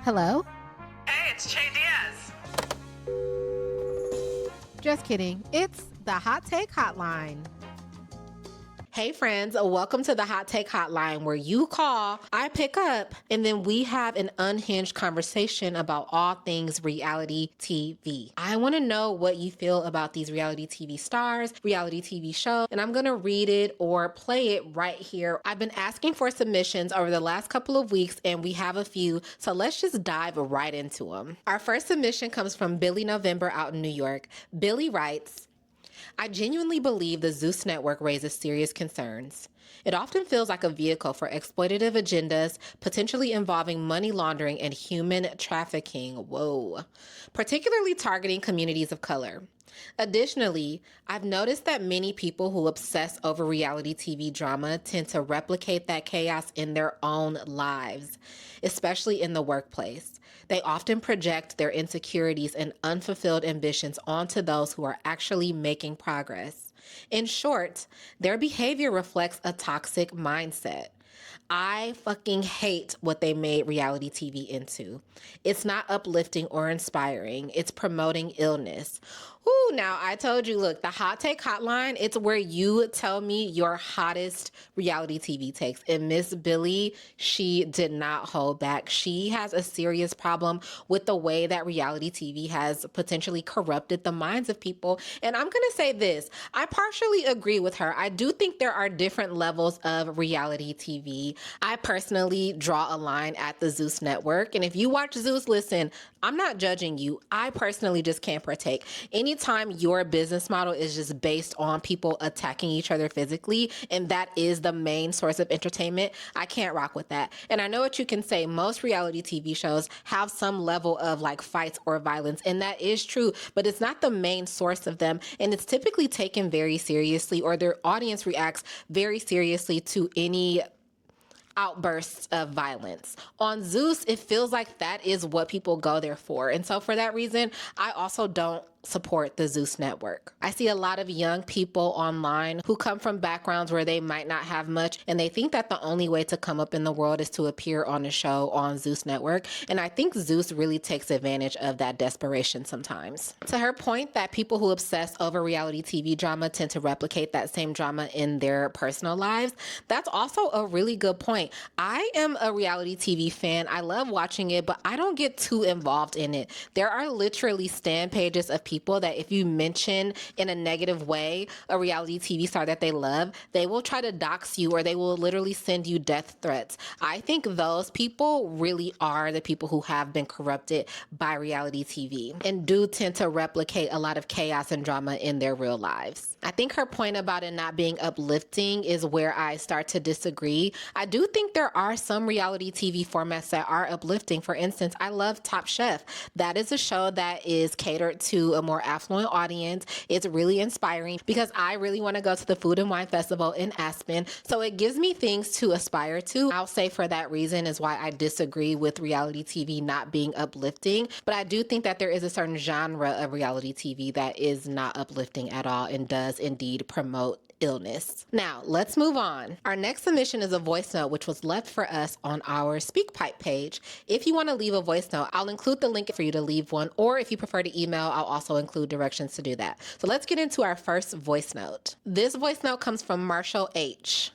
Hello? Hey, it's Che Diaz. Just kidding. It's the Hot Take Hotline. Hey friends, welcome to the Hot Take Hotline where you call, I pick up, and then we have an unhinged conversation about all things reality TV. I want to know what you feel about these reality TV stars, reality TV shows, and I'm going to read it or play it right here. I've been asking for submissions over the last couple of weeks and we have a few, so let's just dive right into them. Our first submission comes from Billy November out in New York. Billy writes, I genuinely believe the Zeus network raises serious concerns. It often feels like a vehicle for exploitative agendas, potentially involving money laundering and human trafficking. Whoa. Particularly targeting communities of color. Additionally, I've noticed that many people who obsess over reality TV drama tend to replicate that chaos in their own lives, especially in the workplace. They often project their insecurities and unfulfilled ambitions onto those who are actually making progress. In short, their behavior reflects a toxic mindset. I fucking hate what they made reality TV into. It's not uplifting or inspiring. It's promoting illness. Ooh, now I told you, look, the Hot Take Hotline, it's where you tell me your hottest reality TV takes. And Miss Billy, she did not hold back. She has a serious problem with the way that reality TV has potentially corrupted the minds of people. And I'm going to say this, I partially agree with her. I do think there are different levels of reality TV. I personally draw a line at the Zeus network. And if you watch Zeus, listen, I'm not judging you. I personally just can't partake. Anytime your business model is just based on people attacking each other physically, and that is the main source of entertainment, I can't rock with that. And I know what you can say. Most reality TV shows have some level of like fights or violence, and that is true, but it's not the main source of them. And it's typically taken very seriously, or their audience reacts very seriously to any outbursts of violence. On Zeus, it feels like that is what people go there for. And so for that reason, I also don't support the Zeus network. I see a lot of young people online who come from backgrounds where they might not have much, and they think that the only way to come up in the world is to appear on a show on Zeus network. And I think Zeus really takes advantage of that desperation sometimes. To her point that people who obsess over reality TV drama tend to replicate that same drama in their personal lives, that's also a really good point. I am a reality TV fan. I love watching it, but I don't get too involved in it. There are literally stan pages of people that if you mention in a negative way a reality TV star that they love, they will try to dox you or they will literally send you death threats. I think those people really are the people who have been corrupted by reality TV and do tend to replicate a lot of chaos and drama in their real lives. I think her point about it not being uplifting is where I start to disagree. I do think there are some reality TV formats that are uplifting. For instance, I love Top Chef. That is a show that is catered to a more affluent audience. It's really inspiring because I really want to go to the Food and Wine Festival in Aspen. So it gives me things to aspire to. I'll say for that reason is why I disagree with reality TV not being uplifting. But I do think that there is a certain genre of reality TV that is not uplifting at all and does indeed promote illness. Now, let's move on. Our next submission is a voice note, which was left for us on our SpeakPipe page. If you want to leave a voice note, I'll include the link for you to leave one, or if you prefer to email, I'll also include directions to do that. So let's get into our first voice note. This voice note comes from Marshall H.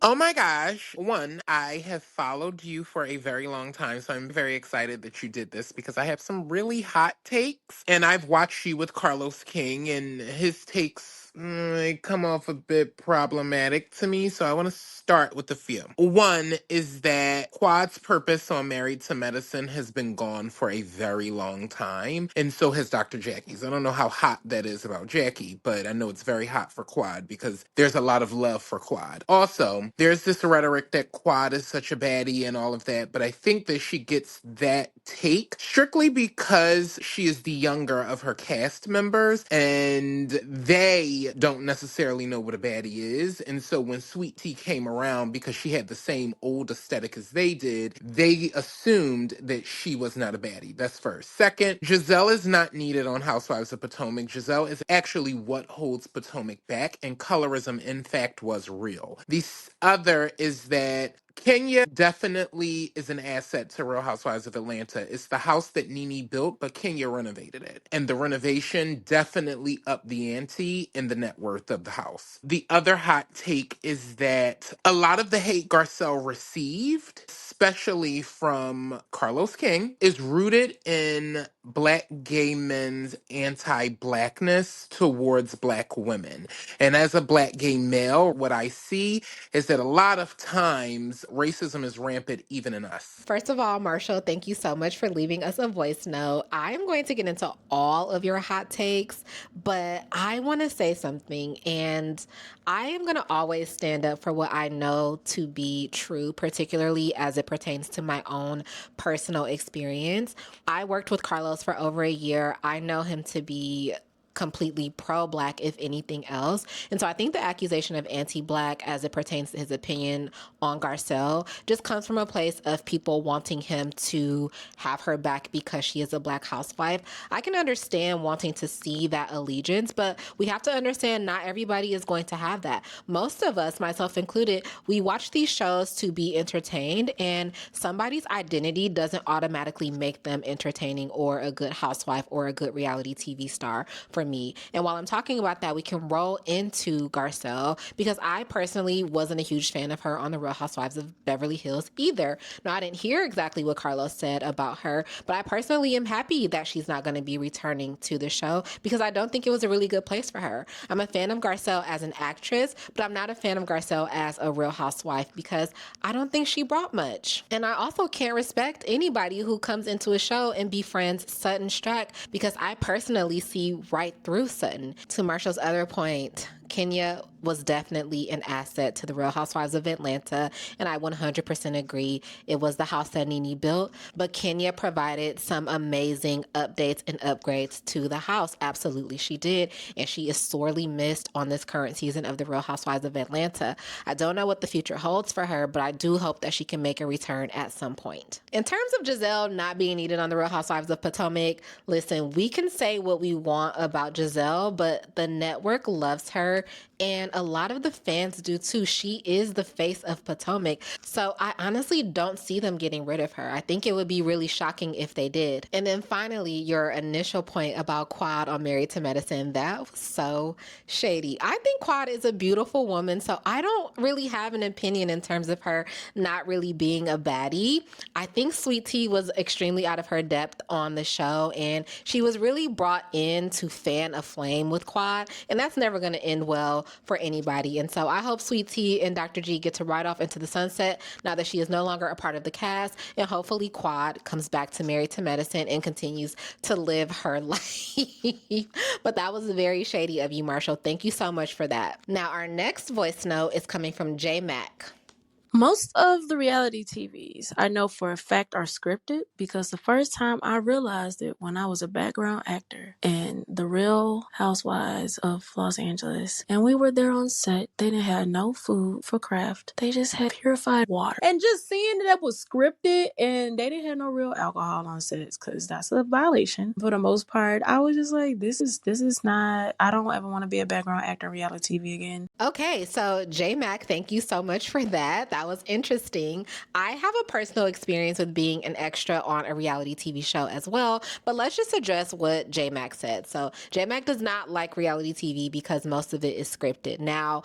Oh my gosh. One, I have followed you for a very long time, so I'm very excited that you did this because I have some really hot takes. And I've watched you with Carlos King, and his takes they come off a bit problematic to me, so I want to start with a few. One is that Quad's purpose on Married to Medicine has been gone for a very long time, and so has Dr. Jackie's. I don't know how hot that is about Jackie, but I know it's very hot for Quad because there's a lot of love for Quad. Also, there's this rhetoric that Quad is such a baddie and all of that, but I think that she gets that take strictly because she is the younger of her cast members, and they don't necessarily know what a baddie is. And so when Sweet Tea came around, because she had the same old aesthetic as they did, they assumed that she was not a baddie. That's first. Second, Giselle is not needed on Housewives of Potomac. Giselle is actually what holds Potomac back, and colorism, in fact, was real. The other is that Kenya definitely is an asset to Real Housewives of Atlanta. It's the house that Nene built, but Kenya renovated it. And the renovation definitely upped the ante in the net worth of the house. The other hot take is that a lot of the hate Garcelle received, especially from Carlos King, is rooted in Black gay men's anti-Blackness towards Black women. And as a Black gay male, what I see is that a lot of times racism is rampant even in us. First of all, Marshall, thank you so much for leaving us a voice note. I'm going to get into all of your hot takes, but I want to say something, and I am going to always stand up for what I know to be true, particularly as it pertains to my own personal experience. I worked with Carlos for over a year. I know him to be completely pro-Black, if anything else. And so I think the accusation of anti-Black as it pertains to his opinion on Garcelle just comes from a place of people wanting him to have her back because she is a Black housewife. I can understand wanting to see that allegiance, but we have to understand not everybody is going to have that. Most of us, myself included, we watch these shows to be entertained, and somebody's identity doesn't automatically make them entertaining or a good housewife or a good reality TV star for me. And while I'm talking about that, we can roll into Garcelle because I personally wasn't a huge fan of her on The Real Housewives of Beverly Hills either. Now, I didn't hear exactly what Carlos said about her, but I personally am happy that she's not going to be returning to the show because I don't think it was a really good place for her. I'm a fan of Garcelle as an actress, but I'm not a fan of Garcelle as a Real Housewife because I don't think she brought much. And I also can't respect anybody who comes into a show and befriends Sutton Strack because I personally see right through Sutton. To Marshall's other point, Kenya was definitely an asset to the Real Housewives of Atlanta, and I 100% agree. It was the house that Nene built, but Kenya provided some amazing updates and upgrades to the house. Absolutely, she did, and she is sorely missed on this current season of the Real Housewives of Atlanta. I don't know what the future holds for her, but I do hope that she can make a return at some point. In terms of Giselle not being needed on the Real Housewives of Potomac, listen, we can say what we want about Giselle, but the network loves her, and a lot of the fans do too. She is the face of Potomac. So I honestly don't see them getting rid of her. I think it would be really shocking if they did. And then finally, your initial point about Quad on Married to Medicine, that was so shady. I think Quad is a beautiful woman, so I don't really have an opinion in terms of her not really being a baddie. I think Sweet Tea was extremely out of her depth on the show, and she was really brought in to fan a flame with Quad, and that's never going to end well for anybody. And so I hope Sweet Tea and Dr. G get to ride off into the sunset now that she is no longer a part of the cast, and hopefully Quad comes back to Married to Medicine and continues to live her life. But that was very shady of you, Marshall. Thank you so much for that. Now, our next voice note is coming from J Mac. Most of the reality TVs I know for a fact are scripted because the first time I realized it when I was a background actor in The Real Housewives of Los Angeles. And we were there on set. They didn't have no food for craft. They just had purified water. And just seeing that was scripted and they didn't have no real alcohol on sets because that's a violation. For the most part, I was just like, this is not, I don't ever want to be a background actor in reality TV again. Okay, so J Mac, thank you so much for that. That was interesting. I have a personal experience with being an extra on a reality TV show as well, but let's just address what J Mac said. So J Mac does not like reality TV because most of it is scripted. Now,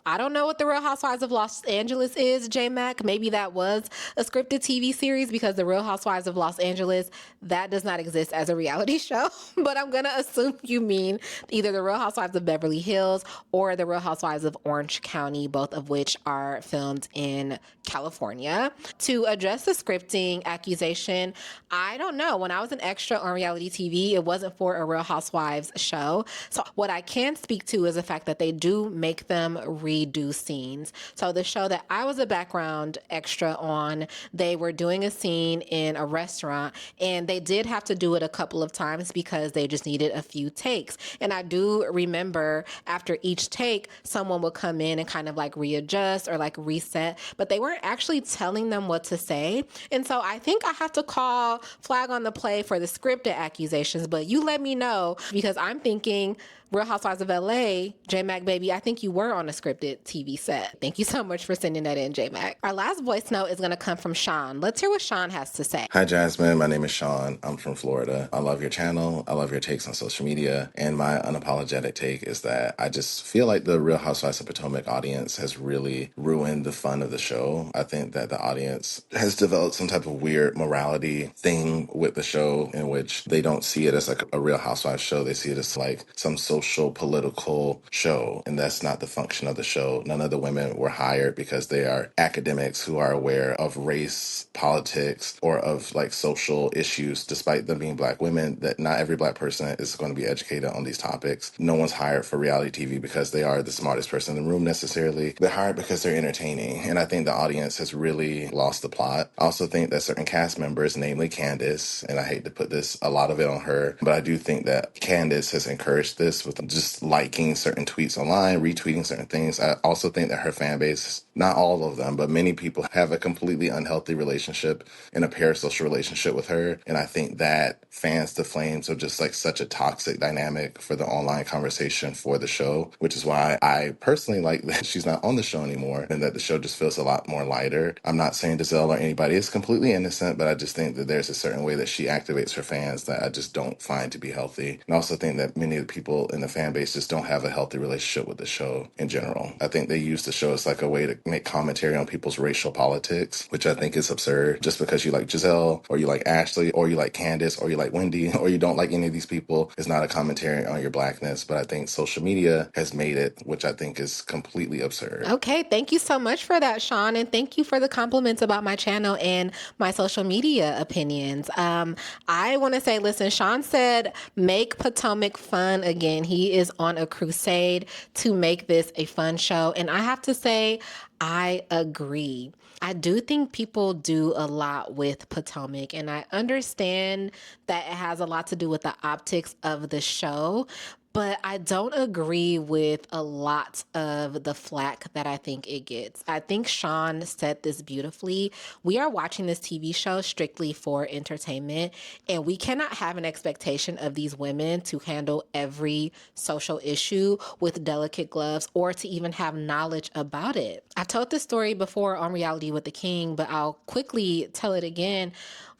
I don't know what The Real Housewives of Los Angeles is, J-Mac. Maybe that was a scripted TV series because The Real Housewives of Los Angeles, that does not exist as a reality show. But I'm going to assume you mean either The Real Housewives of Beverly Hills or The Real Housewives of Orange County, both of which are filmed in California. To address the scripting accusation, I don't know. When I was an extra on reality TV, it wasn't for a Real Housewives show. So what I can speak to is the fact that they do make them redo scenes. So the show that I was a background extra on, they were doing a scene in a restaurant and they did have to do it a couple of times because they just needed a few takes. And I do remember after each take, someone would come in and kind of like readjust or like reset, but they weren't actually telling them what to say. And so I think I have to call flag on the play for the scripted accusations, but you let me know because I'm thinking Real Housewives of LA, J Mac baby, I think you were on a scripted TV set. Thank you so much for sending that in, J Mac. Our last voice note is going to come from Sean. Let's hear what Sean has to say. Hi, Jasmine. My name is Sean. I'm from Florida. I love your channel. I love your takes on social media. And my unapologetic take is that I just feel like the Real Housewives of Potomac audience has really ruined the fun of the show. I think that the audience has developed some type of weird morality thing with the show in which they don't see it as like a Real Housewives show. They see it as like some social political show. And that's not the function of the show. None of the women were hired because they are academics who are aware of race, politics, or of like social issues, despite them being Black women, that not every Black person is going to be educated on these topics. No one's hired for reality TV because they are the smartest person in the room necessarily. They're hired because they're entertaining. And I think the audience has really lost the plot. I also think that certain cast members, namely Candace, and I hate to put this, a lot of it on her, but I do think that Candace has encouraged this with just liking certain tweets online, retweeting certain things. I also think that her fan base, not all of them, but many people have a completely unhealthy relationship and a parasocial relationship with her. And I think that fans the flames of just like such a toxic dynamic for the online conversation for the show, which is why I personally like that she's not on the show anymore and that the show just feels a lot more lighter. I'm not saying Giselle or anybody is completely innocent, but I just think that there's a certain way that she activates her fans that I just don't find to be healthy. And I also think that many of the people in the fan base just don't have a healthy relationship with the show in general. I think they use the show as like a way to make commentary on people's racial politics, which I think is absurd. Just because you like Giselle or you like Ashley or you like Candace or you like Wendy or you don't like any of these people is not a commentary on your Blackness. But I think social media has made it, which I think is completely absurd. Okay, thank you so much for that, Sean, and thank you for the compliments about my channel and my social media opinions. I want to say, listen, Sean said, make Potomac fun again. He is on a crusade to make this a fun show, and I have to say, I agree. I do think people do a lot with Potomac, and I understand that it has a lot to do with the optics of the show, but I don't agree with a lot of the flack that I think it gets. I think Sean said this beautifully. We are watching this TV show strictly for entertainment, and we cannot have an expectation of these women to handle every social issue with delicate gloves or to even have knowledge about it. I've told this story before on Reality with the King, but I'll quickly tell it again.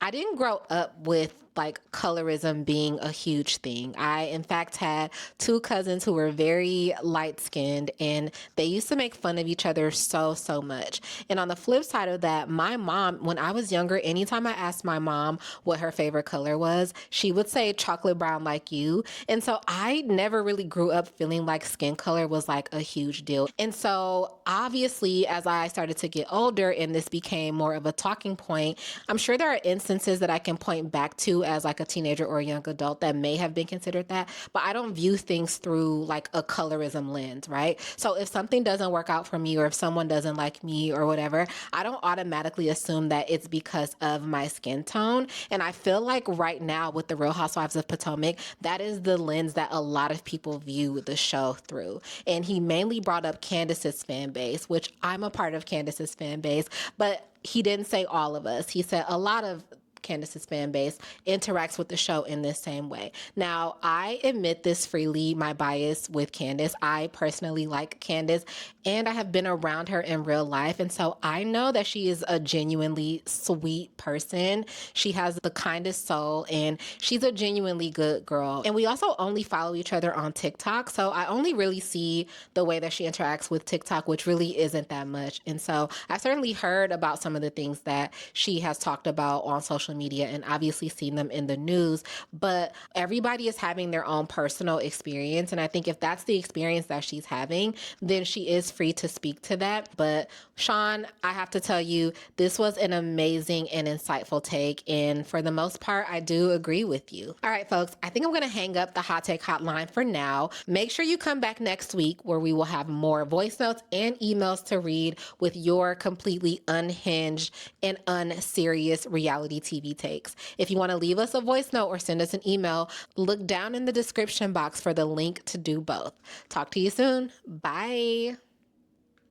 I didn't grow up with like colorism being a huge thing. I, in fact, had two cousins who were very light skinned and they used to make fun of each other so much. And on the flip side of that, my mom, when I was younger, anytime I asked my mom what her favorite color was, she would say chocolate brown like you. And so I never really grew up feeling like skin color was like a huge deal. And so obviously, as I started to get older and this became more of a talking point, I'm sure there are instances that I can point back to as like a teenager or a young adult that may have been considered that, but I don't view things through like a colorism lens, right? So if something doesn't work out for me or if someone doesn't like me or whatever, I don't automatically assume that it's because of my skin tone. And I feel like right now with the Real Housewives of Potomac, that is the lens that a lot of people view the show through. And he mainly brought up Candace's fan base, which I'm a part of Candace's fan base, but he didn't say all of us. He said a lot of Candace's fan base interacts with the show in this same way. Now, I admit this freely, my bias with Candace. I personally like Candace and I have been around her in real life. And so I know that she is a genuinely sweet person. She has the kindest soul and she's a genuinely good girl. And we also only follow each other on TikTok. So I only really see the way that she interacts with TikTok, which really isn't that much. And so I've certainly heard about some of the things that she has talked about on social media and obviously seen them in the news, but everybody is having their own personal experience. And I think if that's the experience that she's having, then she is free to speak to that. But Sean, I have to tell you, this was an amazing and insightful take. And for the most part, I do agree with you. All right, folks, I think I'm going to hang up the Hot Take Hotline for now. Make sure you come back next week where we will have more voice notes and emails to read with your completely unhinged and unserious reality TV takes. If you want to leave us a voice note or send us an email, look down in the description box for the link to do both. Talk to you soon. Bye.